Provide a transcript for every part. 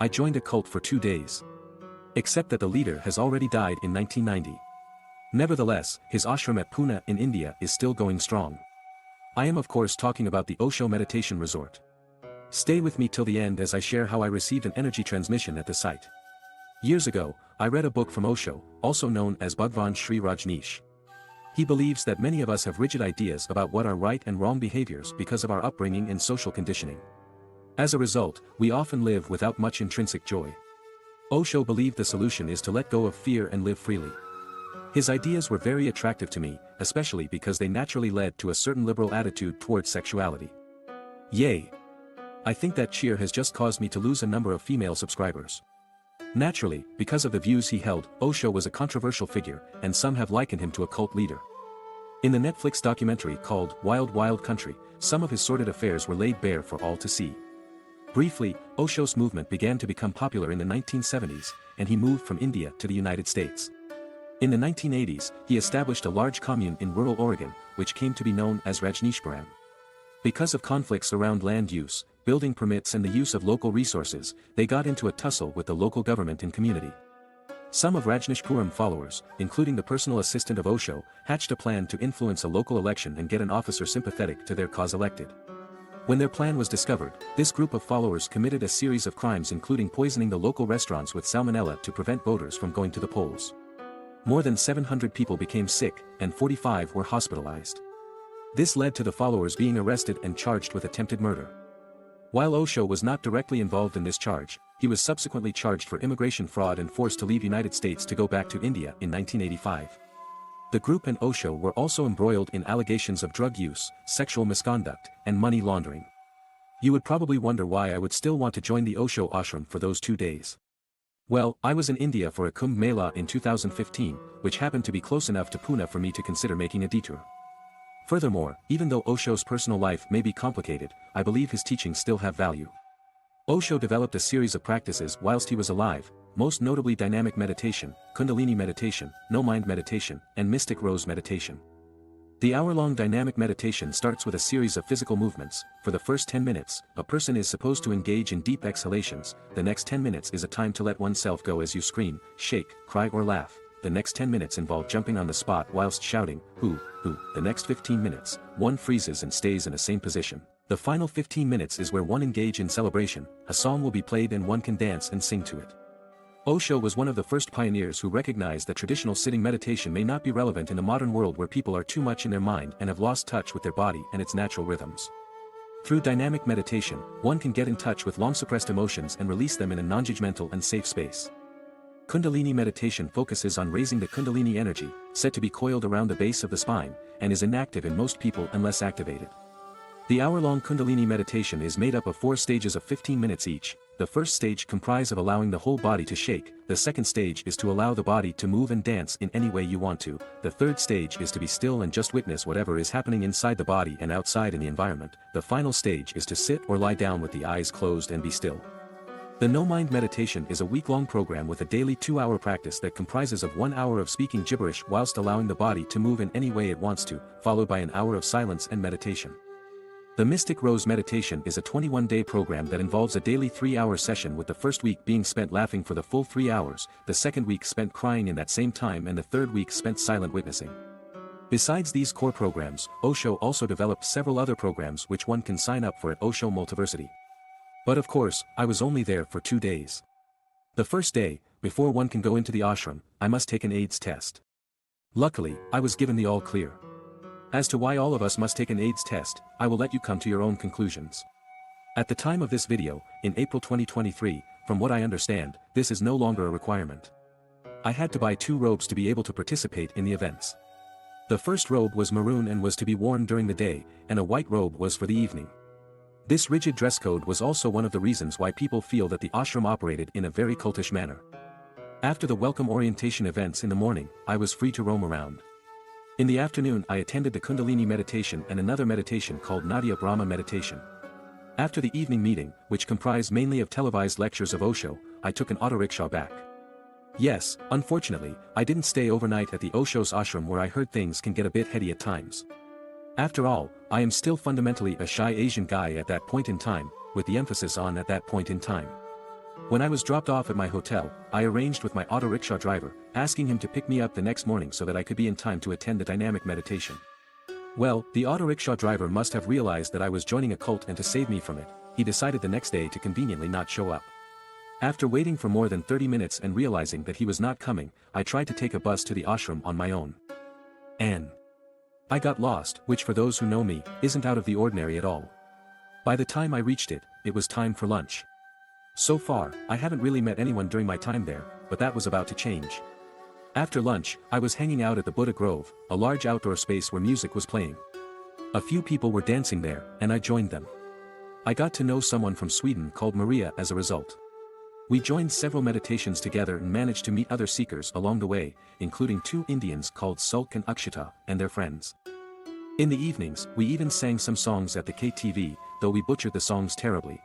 I joined a cult for 2 days. Except that the leader has already died in 1990. Nevertheless, his ashram at Pune in India is still going strong. I am of course talking about the Osho Meditation Resort. Stay with me till the end as I share how I received an energy transmission at the site. Years ago, I read a book from Osho, also known as Bhagwan Sri Rajneesh. He believes that many of us have rigid ideas about what are right and wrong behaviors because of our upbringing and social conditioning. As a result, we often live without much intrinsic joy. Osho believed the solution is to let go of fear and live freely. His ideas were very attractive to me, especially because they naturally led to a certain liberal attitude towards sexuality. Yay! I think that cheer has just caused me to lose a number of female subscribers. Naturally, because of the views he held, Osho was a controversial figure, and some have likened him to a cult leader. In the Netflix documentary called Wild Wild Country, some of his sordid affairs were laid bare for all to see. Briefly, Osho's movement began to become popular in the 1970s, and he moved from India to the United States. In the 1980s, he established a large commune in rural Oregon, which came to be known as Rajneeshpuram. Because of conflicts around land use, building permits and the use of local resources, they got into a tussle with the local government and community. Some of Rajneeshpuram followers, including the personal assistant of Osho, hatched a plan to influence a local election and get an officer sympathetic to their cause elected. When their plan was discovered, this group of followers committed a series of crimes including poisoning the local restaurants with salmonella to prevent voters from going to the polls. More than 700 people became sick, and 45 were hospitalized. This led to the followers being arrested and charged with attempted murder. While Osho was not directly involved in this charge, he was subsequently charged for immigration fraud and forced to leave United States to go back to India in 1985. The group and Osho were also embroiled in allegations of drug use, sexual misconduct, and money laundering. You would probably wonder why I would still want to join the Osho ashram for those 2 days. Well, I was in India for a Kumbh Mela in 2015, which happened to be close enough to Pune for me to consider making a detour. Furthermore, even though Osho's personal life may be complicated, I believe his teachings still have value. Osho developed a series of practices whilst he was alive, most notably dynamic meditation, Kundalini meditation, no-mind meditation, and mystic rose meditation. The hour-long dynamic meditation starts with a series of physical movements. For the first 10 minutes, a person is supposed to engage in deep exhalations. The next 10 minutes is a time to let oneself go as you scream, shake, cry or laugh. The next 10 minutes involve jumping on the spot whilst shouting, hoo, hoo. The next 15 minutes, one freezes and stays in the same position. The final 15 minutes is where one engage in celebration. A song will be played and one can dance and sing to it. Osho was one of the first pioneers who recognized that traditional sitting meditation may not be relevant in a modern world where people are too much in their mind and have lost touch with their body and its natural rhythms. Through dynamic meditation, one can get in touch with long-suppressed emotions and release them in a non-judgmental and safe space. Kundalini meditation focuses on raising the Kundalini energy, said to be coiled around the base of the spine, and is inactive in most people unless activated. The hour-long Kundalini meditation is made up of 4 stages of 15 minutes each. The first stage comprises of allowing the whole body to shake. The second stage is to allow the body to move and dance in any way you want to. The third stage is to be still and just witness whatever is happening inside the body and outside in the environment. The final stage is to sit or lie down with the eyes closed and be still. The no-mind meditation is a week-long program with a daily 2-hour practice that comprises of 1 hour of speaking gibberish whilst allowing the body to move in any way it wants to, followed by an hour of silence and meditation. The Mystic Rose Meditation is a 21-day program that involves a daily 3-hour session, with the first week being spent laughing for the full 3 hours, the second week spent crying in that same time, and the third week spent silent witnessing. Besides these core programs, Osho also developed several other programs which one can sign up for at Osho Multiversity. But of course, I was only there for 2 days. The first day, before one can go into the ashram, I must take an AIDS test. Luckily, I was given the all clear. As to why all of us must take an AIDS test, I will let you come to your own conclusions. At the time of this video, in April 2023, from what I understand, this is no longer a requirement. I had to buy 2 robes to be able to participate in the events. The first robe was maroon and was to be worn during the day, and a white robe was for the evening. This rigid dress code was also one of the reasons why people feel that the ashram operated in a very cultish manner. After the welcome orientation events in the morning, I was free to roam around. In the afternoon I attended the Kundalini meditation and another meditation called Nadia Brahma meditation. After the evening meeting, which comprised mainly of televised lectures of Osho, I took an auto rickshaw back. Yes, unfortunately, I didn't stay overnight at the Osho's ashram, where I heard things can get a bit heady at times. After all, I am still fundamentally a shy Asian guy at that point in time, with the emphasis on at that point in time. When I was dropped off at my hotel, I arranged with my auto rickshaw driver, asking him to pick me up the next morning so that I could be in time to attend the dynamic meditation. Well, the auto rickshaw driver must have realized that I was joining a cult, and to save me from it, he decided the next day to conveniently not show up. After waiting for more than 30 minutes and realizing that he was not coming, I tried to take a bus to the ashram on my own. And I got lost, which for those who know me, isn't out of the ordinary at all. By the time I reached it, it was time for lunch. So far, I haven't really met anyone during my time there, but that was about to change. After lunch, I was hanging out at the Buddha Grove, a large outdoor space where music was playing. A few people were dancing there, and I joined them. I got to know someone from Sweden called Maria as a result. We joined several meditations together and managed to meet other seekers along the way, including 2 Indians called Sulk and Akshita, and their friends. In the evenings, we even sang some songs at the KTV, though we butchered the songs terribly.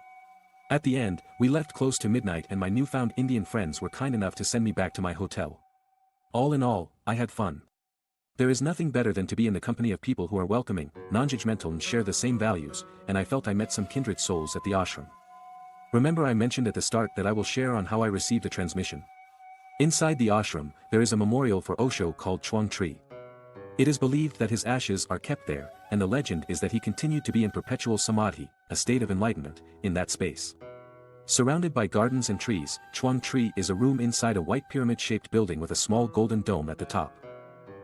At the end, we left close to midnight and my newfound Indian friends were kind enough to send me back to my hotel. All in all, I had fun. There is nothing better than to be in the company of people who are welcoming, non-judgmental and share the same values, and I felt I met some kindred souls at the ashram. Remember I mentioned at the start that I will share on how I received a transmission. Inside the ashram, there is a memorial for Osho called Chuang Tree. It is believed that his ashes are kept there, and the legend is that he continued to be in perpetual samadhi, a state of enlightenment, in that space. Surrounded by gardens and trees, Chuang Tree is a room inside a white pyramid-shaped building with a small golden dome at the top.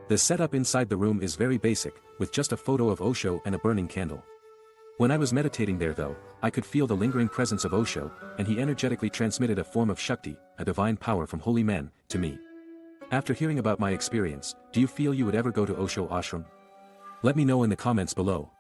The setup inside the room is very basic, with just a photo of Osho and a burning candle. When I was meditating there though, I could feel the lingering presence of Osho, and he energetically transmitted a form of Shakti, a divine power from holy men, to me. After hearing about my experience, do you feel you would ever go to Osho Ashram? Let me know in the comments below.